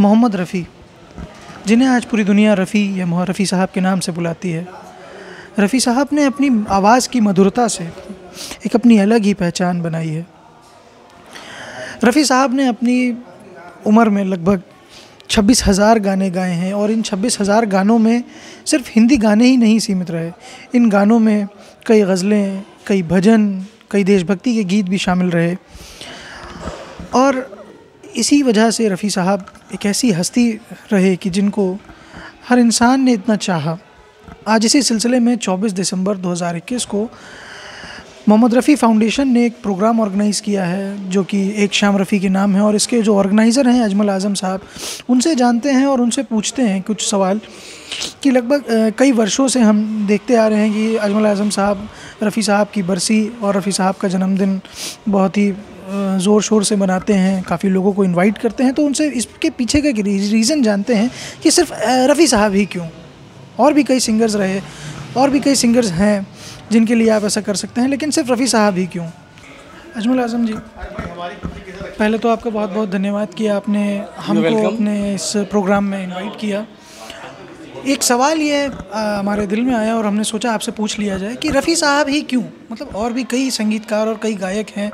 मोहम्मद रफ़ी, जिन्हें आज पूरी दुनिया रफ़ी या रफ़ी साहब के नाम से बुलाती है। रफ़ी साहब ने अपनी आवाज़ की मधुरता से एक अपनी अलग ही पहचान बनाई है। रफ़ी साहब ने अपनी उम्र में लगभग 26,000 गाने गाए हैं और इन 26,000 गानों में सिर्फ हिंदी गाने ही नहीं सीमित रहे। इन गानों में कई गज़लें, कई भजन, कई देशभक्ति के गीत भी शामिल रहे और इसी वजह से रफ़ी साहब एक ऐसी हस्ती रहे कि जिनको हर इंसान ने इतना चाहा। आज इसी सिलसिले में 24 दिसंबर 2021 को मोहम्मद रफ़ी फाउंडेशन ने एक प्रोग्राम ऑर्गेनाइज़ किया है जो कि एक शाम रफ़ी के नाम है और इसके जो ऑर्गेनाइज़र हैं अजमल आज़म साहब, उनसे जानते हैं और उनसे पूछते हैं कुछ सवाल कि लगभग कई वर्षों से हम देखते आ रहे हैं कि अजमल आज़म साहब रफ़ी साहब की बरसी और रफ़ी साहब का जन्मदिन बहुत ही ज़ोर शोर से मनाते हैं, काफ़ी लोगों को इनवाइट करते हैं। तो उनसे इसके पीछे का रीज़न जानते हैं कि सिर्फ रफ़ी साहब ही क्यों, और भी कई सिंगर्स रहे और भी कई सिंगर्स हैं जिनके लिए आप ऐसा कर सकते हैं, लेकिन सिर्फ रफ़ी साहब ही क्यों। अजमल आज़म जी, पहले तो आपका बहुत बहुत धन्यवाद कि आपने हमको अपने इस प्रोग्राम में इनवाइट किया। एक सवाल ये हमारे दिल में आया और हमने सोचा आपसे पूछ लिया जाए कि रफ़ी साहब ही क्यों, मतलब और भी कई संगीतकार और कई गायक हैं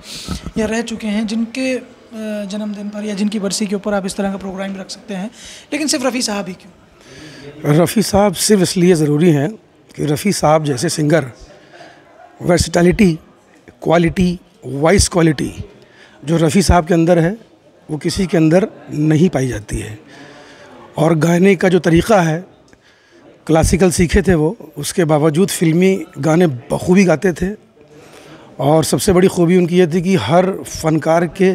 या रह चुके हैं जिनके जन्मदिन पर या जिनकी बरसी के ऊपर आप इस तरह का प्रोग्राम रख सकते हैं, लेकिन सिर्फ रफ़ी साहब ही क्यों? रफ़ी साहब सिर्फ इसलिए ज़रूरी हैं कि रफ़ी साहब जैसे singer versatility, quality, voice quality जो रफ़ी साहब के अंदर है वो किसी के अंदर नहीं पाई जाती है। और गाने का जो तरीक़ा है, क्लासिकल सीखे थे वो, उसके बावजूद फ़िल्मी गाने बखूबी गाते थे। और सबसे बड़ी खूबी उनकी ये थी कि हर फ़नकार के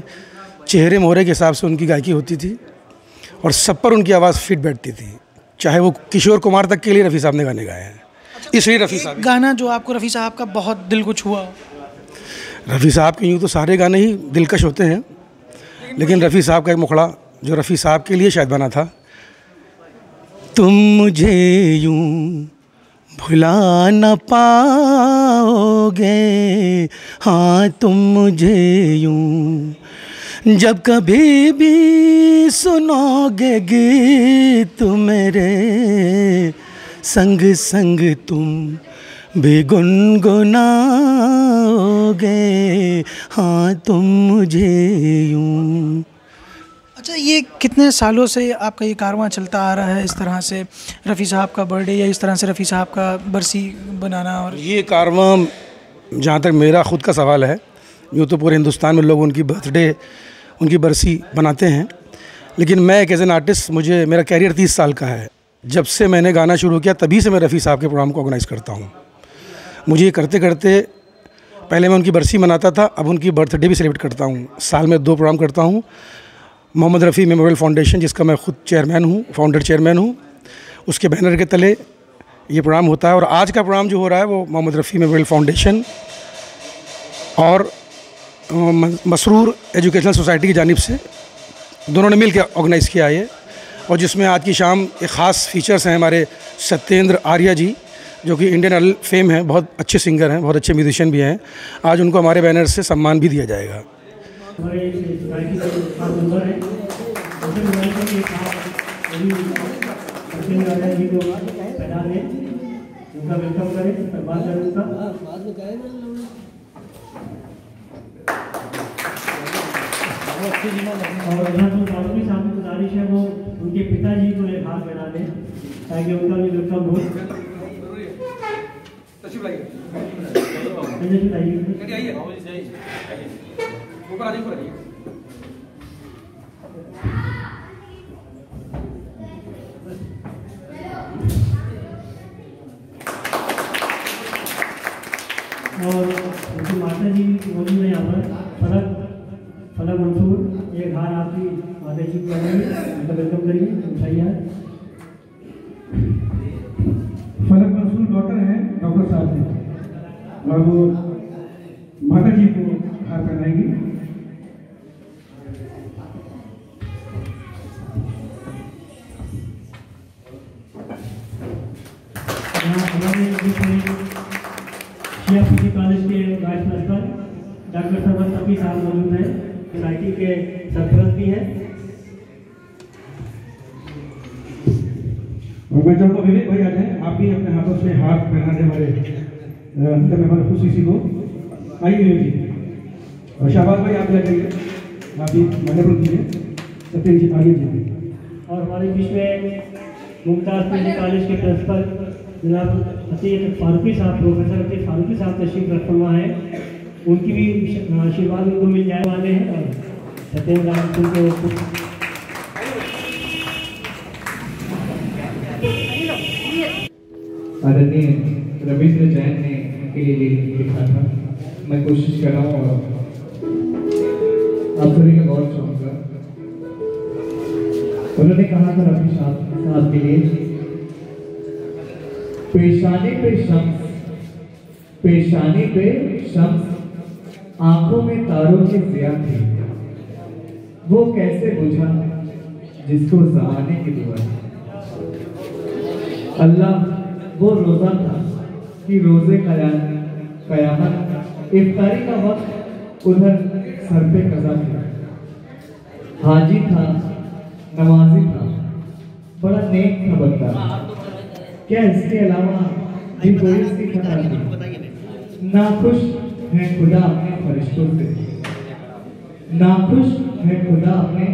चेहरे मोहरे के हिसाब से उनकी गायकी होती थी और सब पर उनकी आवाज़ फिट बैठती थी, चाहे वो किशोर कुमार तक के लिए रफ़ी साहब ने गाने गाए हैं। इसलिए रफ़ी साहब गाना जो आपको रफ़ी साहब का बहुत दिल को छुआ हो? रफ़ी साहब के यूँ तो सारे गाने ही दिलकश होते हैं, लेकिन रफ़ी साहब का एक मुखड़ा जो रफ़ी साहब के लिए शायद बना था, तुम मुझे यूँ भुला न पाओगे, हाँ तुम मुझे यूँ जब कभी भी सुनोगे गीत मेरे, संग संग तुम भी गुनगुनाओगे, हाँ तुम मुझे यूँ। अच्छा, ये कितने सालों से आपका ये कारवां चलता आ रहा है इस तरह से रफ़ी साहब का बर्थडे या इस तरह से रफ़ी साहब का बरसी बनाना? और ये कारवां, जहाँ तक मेरा ख़ुद का सवाल है, यूँ तो पूरे हिंदुस्तान में लोग उनकी बर्थडे, उनकी बरसी बनाते हैं, लेकिन मैं एक एज एन आर्टिस्ट, मेरा कैरियर 30 साल का है। जब से मैंने गाना शुरू किया तभी से मैं रफ़ी साहब के प्रोग्राम को ऑर्गेनाइज़ करता हूँ। मुझे ये करते करते, पहले मैं उनकी बरसी मनाता था, अब उनकी बर्थडे भी सेलिब्रेट करता हूँ। साल में 2 प्रोग्राम करता हूँ। मोहम्मद रफ़ी मेमोरियल फाउंडेशन, जिसका मैं खुद चेयरमैन हूँ, फाउंडर चेयरमैन हूँ, उसके बैनर के तले ये प्रोग्राम होता है। और आज का प्रोग्राम जो हो रहा है वो मोहम्मद रफ़ी मेमोरियल फाउंडेशन और मसरूर एजुकेशनल सोसाइटी की जानिब से दोनों ने मिलकर ऑर्गेनाइज़ किया है। और जिसमें आज की शाम एक ख़ास फीचर्स हैं हमारे सत्येंद्र आर्या जी, जो कि इंडियन आइडल फेम हैं, बहुत अच्छे सिंगर हैं, बहुत अच्छे म्यूजिशियन भी हैं। आज उनको हमारे बैनर से सम्मान भी दिया जाएगा। और यहाँ जो कानूनी साहब की गुजारिश है वो उनके पिताजी को एक हाथ बना दें ताकि उनका भी वेलकम हो। और उनकी माता जी मौजूद है यहाँ पर, फलक मंसूर, एक हार आपकी माता जी को उनका वेलकम करिए। उठाइए। फलक मंसूर डॉक्टर हैं, डॉक्टर साहब हैं, और वो माता जी को हार पहनाएंगी। कॉलेज के वाइस प्रिंसिपल डॉक्टर सरवर तपी साहब मौजूद हैं, सोसाइटी के सरपरस्त भी हैं। मैं चाहूँगा विवेक भाई आ जाए, आप भी अपने हाथों से हाथ पहना दे हमारे मेहमान खुश इसी को। आइए विवेक जी। और शाहबाज भाई आप जाइए, आप भी मणिपुर कीजिए, सत्येंद्र जी आगे जी। और हमारे बीच में मुमताज़ पीजी कॉलेज के प्रिंसिपल जनाब अतीक फारूकी साहब, प्रोफेसर अतीक फारूकी साहब तशरीफ रखवा है, उनकी भी आशीर्वाद उनको मिल जाने वाले हैं। और सत्येंद्र राम को आदरणीय रविंद्र जैन ने उनके लिए लिखा था। मैं कोशिश कर रहा हूँ और आप सभी का गौर चाहूँगा। उन्होंने कहा था रफी साहब के लिए, पेशानी पे शम्स, पेशानी पे शम्स, आंखों में तारों की ज़िया थी, वो कैसे बुझा जिसको ज़माने की दुआ। अल्लाह वो रोज़ा था कि रोज़े कयामत इफ्तारी का वक्त उधर सर पे कज़ा था। हाजी था, नमाजी था, बड़ा नेक था बंदा। क्या इसके अलावा भी कोई इसकी खता थी? नाखुश है खुदा अपने फरिश्तों से, नाखुश है खुदा अपने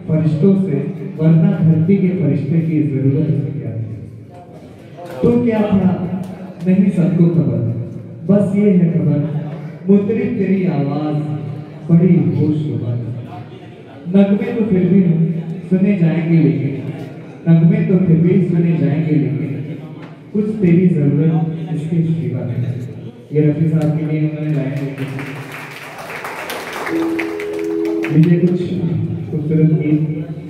फरिश्तों से, वरना धरती के फरिश्ते की जरूरत उसे क्या थी। तो क्या था नहीं सबको खबर, बस ये है खबर, मुतरिब तेरी आवाज बड़ी होशरुबा। नगमे तो फिर भी सुने जाएंगे लेकिन, नगमे तो फिर भी सुने जाएंगे लेकिन, कुछ तेरी जरूरत इसके सिवा है। ये रफी साहब के लिए उन्होंने लाइन लिखी। मुझे कुछ खूबसूरत गीत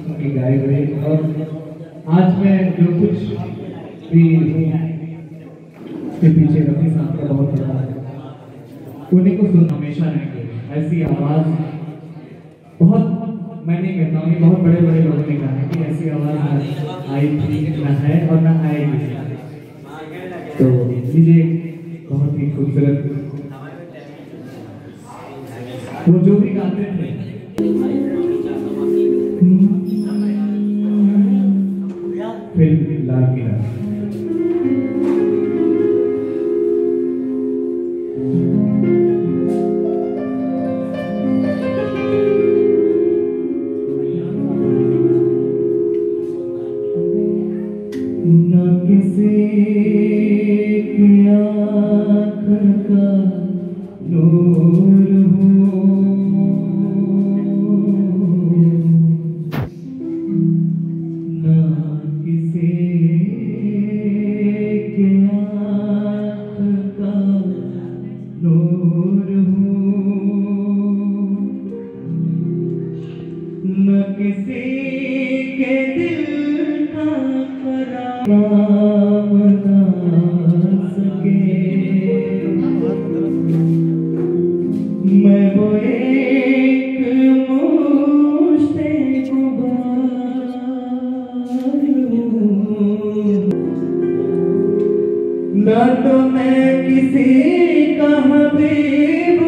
उनके गाए हुए, और आज मैं जो कुछ भी के पीछे रफी साहब का बहुत बड़ा है, उन्हीं को सुन हमेशा रहेंगे। ऐसी आवाज़ बहुत, मैं नहीं कहता हूँ, बहुत बड़े बड़े लोगों ने कहा है कि ऐसी आवाज़ ना आई थी, ना है और ना आएगी। तो लीजिए बहुत ही खूबसूरत, वो जो भी गाते थे फिर लाल किला। ना तो मैं किसी का हबीब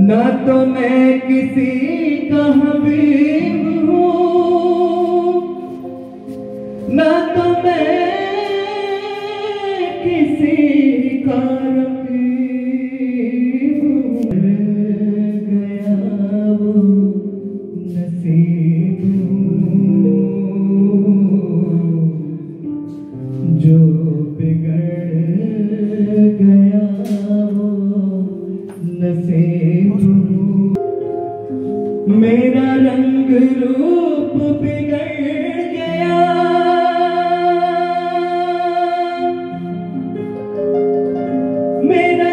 ना तो मैं किसी का हबीब हूँ, ना तो मैं किसी का रकीब हूँ। गया वो नसीब जो बिगड़ गया वो नसीब। मेरा रंग रूप बिगड़ गया, मेरा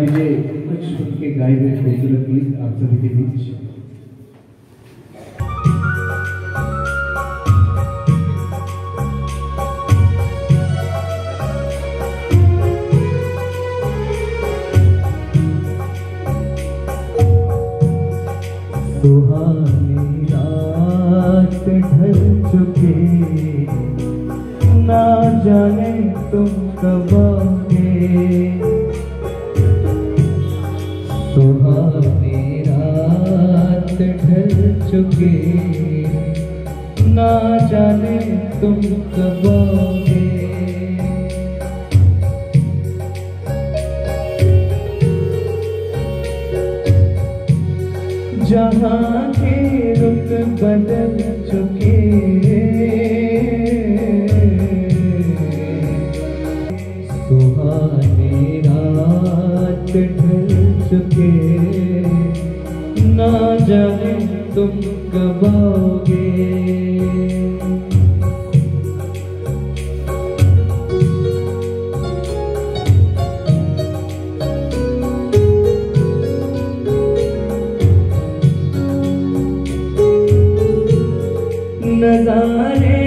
लीजिए कुछ उनके गाए हुए खूबसूरत गीत आप सभी के बीच। सुहानी रात ढल चुके, ना जाने तुम कब आओगे। सुहानी रात ढल चुके, ना जाने तुम कब आओगे। जहाँ के रुख बदल चुके, सुहानी रात ढल चुके, ना जाने तुम कब आओगे। नजारे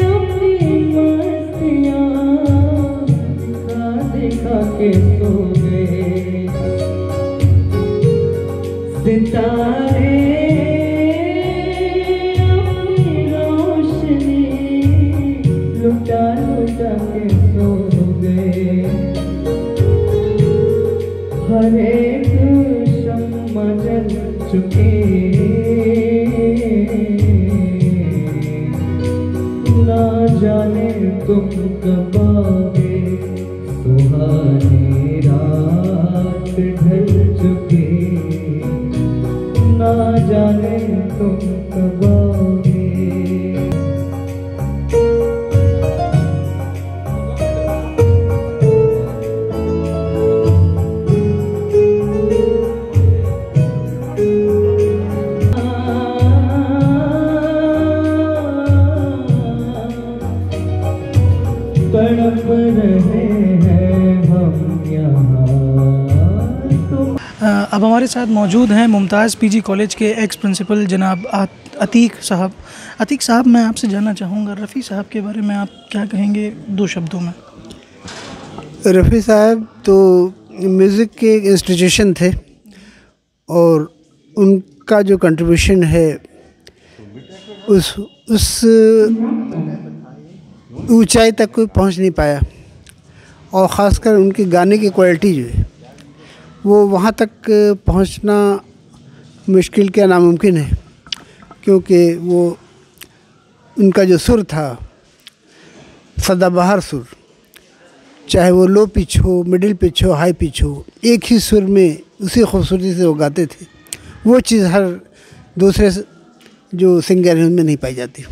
अपनी मस्तियाँ दिखा दिखा के सो गए। सितारे अपनी रोशनी लुटा लुटा के सो गए। हर एक शम्मा जल चुके, ना जाने तुम कब आओगे। सुहानी रात ढल चुके, ना जाने तुम कब आओगे। तड़प रहे हैं हम यहाँ। अब हमारे साथ मौजूद हैं मुमताज़ पीजी कॉलेज के एक्स प्रिंसिपल जनाब अतीक साहब। अतीक साहब, मैं आपसे जानना चाहूँगा रफ़ी साहब के बारे में आप क्या कहेंगे 2 शब्दों में? रफ़ी साहब तो म्यूज़िक के एक इंस्टीट्यूशन थे और उनका जो कंट्रीब्यूशन है उस ऊंचाई तक कोई पहुंच नहीं पाया। और ख़ासकर उनके गाने की क्वालिटी जो है वो वहाँ तक पहुंचना मुश्किल क्या नामुमकिन है, क्योंकि वो उनका जो सुर था सदाबहार सुर, चाहे वो लो पिच हो, मिडिल पिच हो, हाई पिच हो, एक ही सुर में उसी खूबसूरती से वो गाते थे। वो चीज़ हर दूसरे जो सिंगर हैं उनमें नहीं पाई जाती।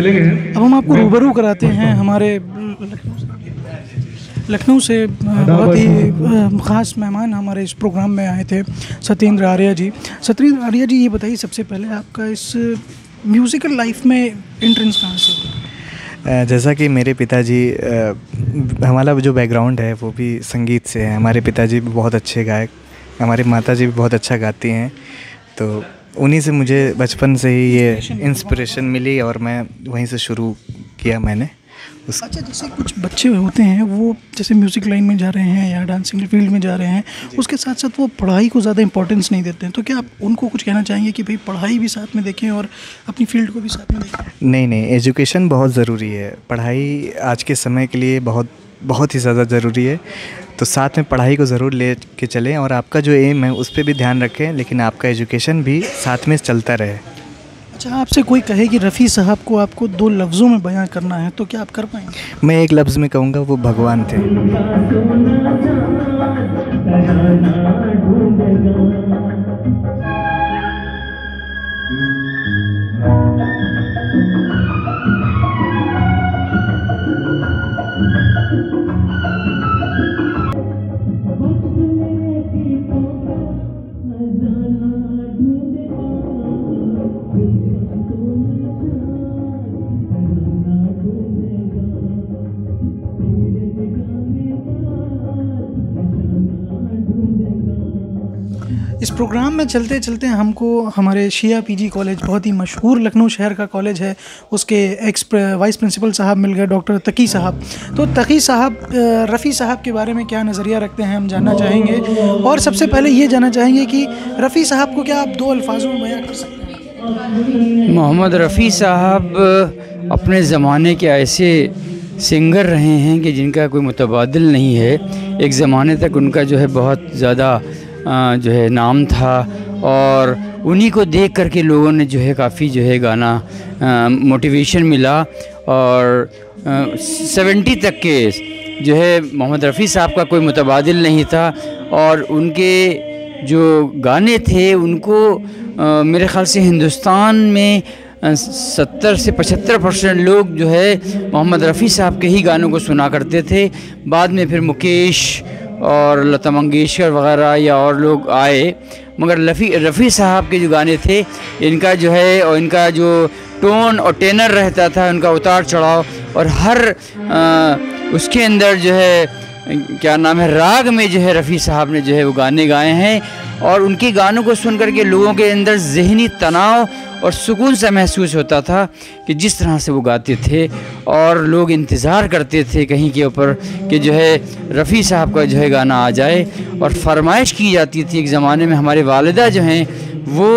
मिलेंगे। अब हम आपको रूबरू कराते हैं हमारे लखनऊ से बहुत ही ख़ास मेहमान हमारे इस प्रोग्राम में आए थे, सत्येंद्र आर्या जी। सत्येंद्र आर्या जी, ये बताइए सबसे पहले आपका इस म्यूज़िकल लाइफ में एंट्रेंस कहाँ से हुआ? जैसा कि मेरे पिताजी, हमारा जो बैकग्राउंड है वो भी संगीत से है। हमारे पिताजी भी बहुत अच्छे गायक, हमारी माताजी भी बहुत अच्छा गाती हैं, तो उन्हीं से मुझे बचपन से ही ये इंस्पिरेशन मिली और मैं वहीं से शुरू किया मैंने। अच्छा, जैसे कुछ बच्चे होते हैं वो जैसे म्यूज़िक लाइन में जा रहे हैं या डांसिंग फील्ड में जा रहे हैं, उसके साथ साथ वो पढ़ाई को ज़्यादा इंपॉर्टेंस नहीं देते हैं, तो क्या आप उनको कुछ कहना चाहेंगे कि भाई पढ़ाई भी साथ में देखें और अपनी फील्ड को भी साथ में देखें? नहीं, एजुकेशन बहुत ज़रूरी है। पढ़ाई आज के समय के लिए बहुत ही ज़्यादा ज़रूरी है, तो साथ में पढ़ाई को ज़रूर ले के चलें और आपका जो एम है उस पर भी ध्यान रखें, लेकिन आपका एजुकेशन भी साथ में चलता रहे। अच्छा, आपसे कोई कहे कि रफ़ी साहब को आपको 2 लफ्ज़ों में बयां करना है तो क्या आप कर पाएंगे? मैं एक लफ्ज़ में कहूँगा, वो भगवान थे। इस प्रोग्राम में चलते चलते हमको हमारे शिया पीजी कॉलेज, बहुत ही मशहूर लखनऊ शहर का कॉलेज है, उसके वाइस प्रिंसिपल साहब मिल गए, डॉक्टर तकी साहब। तो तकी साहब रफ़ी साहब के बारे में क्या नज़रिया रखते हैं हम जानना चाहेंगे, और सबसे पहले ये जानना चाहेंगे कि रफ़ी साहब को क्या आप 2 अल्फाजों में बयां कर सकते हैं? मोहम्मद रफ़ी साहब अपने ज़माने के ऐसे सिंगर रहे हैं कि जिनका कोई मुतबादिल नहीं है। एक ज़माने तक उनका जो है बहुत ज़्यादा जो है नाम था, और उन्हीं को देख करके लोगों ने जो है काफ़ी जो है गाना मोटिवेशन मिला, और 70 तक के जो है मोहम्मद रफ़ी साहब का कोई मुतबादिल नहीं था, और उनके जो गाने थे उनको मेरे ख़्याल से हिंदुस्तान में 70 से 75% लोग जो है मोहम्मद रफ़ी साहब के ही गानों को सुना करते थे। बाद में फिर मुकेश और लता मंगेशकर वग़ैरह या और लोग आए, मगर रफ़ी साहब के जो गाने थे, इनका जो है और इनका जो टोन और टेनर रहता था, उनका उतार चढ़ाव, और हर उसके अंदर जो है क्या नाम है, राग में जो है रफ़ी साहब ने जो है वो गाने गाए हैं, और उनके गानों को सुन करके लोगों के अंदर ज़हनी तनाव और सुकून सा महसूस होता था कि जिस तरह से वो गाते थे, और लोग इंतज़ार करते थे कहीं के ऊपर कि जो है रफ़ी साहब का जो है गाना आ जाए, और फरमाइश की जाती थी। एक ज़माने में हमारे वालिदा जो हैं वो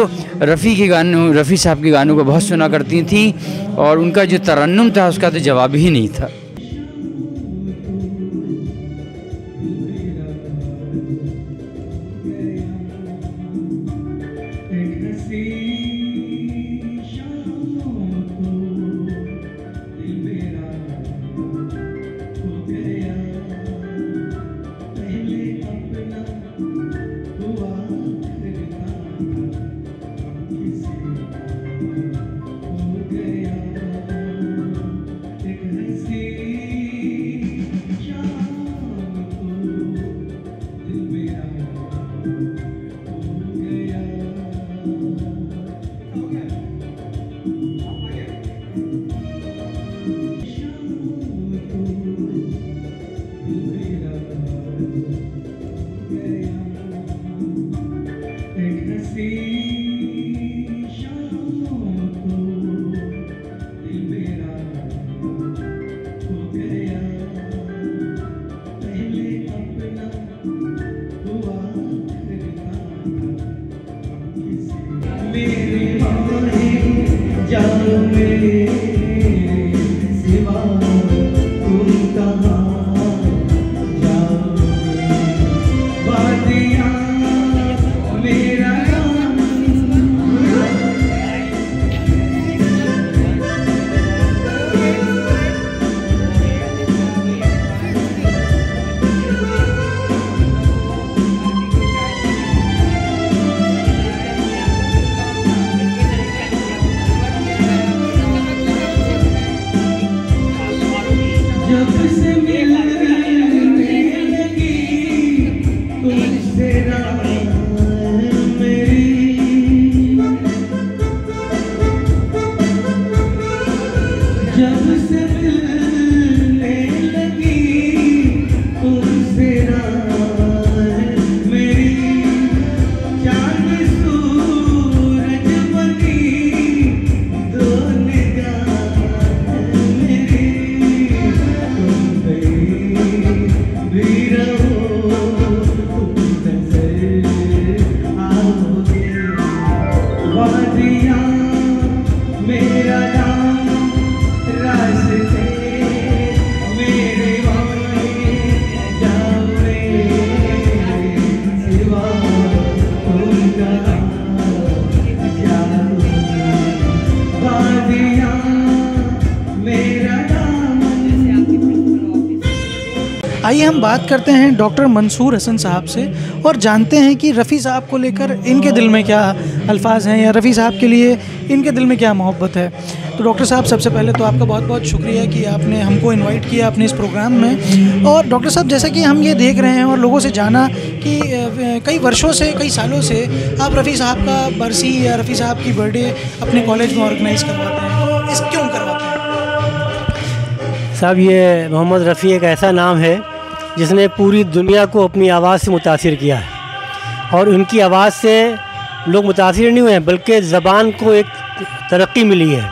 रफ़ी साहब के गानों को बहुत सुना करती थी, और उनका जो तरन्नुम था उसका तो जवाब ही नहीं था। आइए हम बात करते हैं डॉक्टर मंसूर हसन साहब से और जानते हैं कि रफ़ी साहब को लेकर इनके दिल में क्या अल्फाज हैं या रफ़ी साहब के लिए इनके दिल में क्या मोहब्बत है। तो डॉक्टर साहब, सबसे पहले तो आपका बहुत बहुत शुक्रिया कि आपने हमको इनवाइट किया अपने इस प्रोग्राम में। और डॉक्टर साहब, जैसा कि हम ये देख रहे हैं और लोगों से जाना कि कई वर्षों से, कई सालों से आप रफ़ी साहब का बरसी या रफ़ी साहब की बर्थडे अपने कॉलेज में ऑर्गेनाइज़ करवाते हैं, इस क्यों करवाते हैं? साहब, ये मोहम्मद रफ़ी एक ऐसा नाम है जिसने पूरी दुनिया को अपनी आवाज़ से मुतासिर किया है और उनकी आवाज़ से लोग मुतासिर नहीं हुए हैं बल्कि ज़बान को एक तरक्की मिली है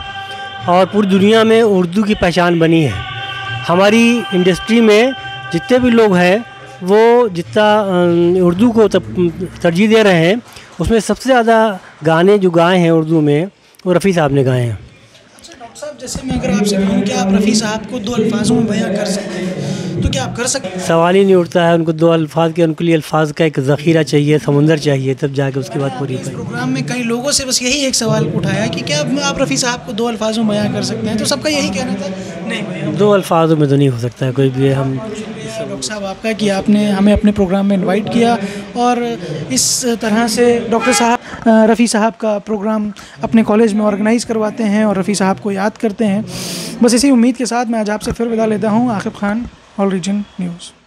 और पूरी दुनिया में उर्दू की पहचान बनी है। हमारी इंडस्ट्री में जितने भी लोग हैं वो जितना उर्दू को तरजीह दे रहे हैं, उसमें सबसे ज़्यादा गाने जो गाए हैं उर्दू में वो रफ़ी साहब ने गाए हैं। डॉक्टर साहब, जैसे मैं अगर आपसे कहूँ कि आप रफ़ी साहब को 2 अल्फाजों में बयां कर सकते हैं तो क्या आप कर सकते हैं? सवाल ही नहीं उठता है। उनको 2 अल्फाज के, उनके लिए अल्फाज का एक ज़ख़ीरा चाहिए, समुंदर चाहिए, तब जाके उसके बाद पूरी इस प्रोग्राम में कई लोगों से बस यही एक सवाल उठाया कि क्या आप रफ़ी साहब को 2 अल्फाजों में बयां कर सकते हैं, तो सबका यही कहना था नहीं भैया 2 अल्फाजों में तो नहीं हो सकता है कोई भी। हम डॉक्टर साहब आपका कि आपने हमें अपने प्रोग्राम में इनवाइट किया और इस तरह से डॉक्टर साहब रफ़ी साहब का प्रोग्राम अपने कॉलेज में ऑर्गेनाइज़ करवाते हैं और रफ़ी साहब को याद करते हैं। बस इसी उम्मीद के साथ मैं आज आपसे फिर विदा लेता हूँ। Aqib Khan, all region news.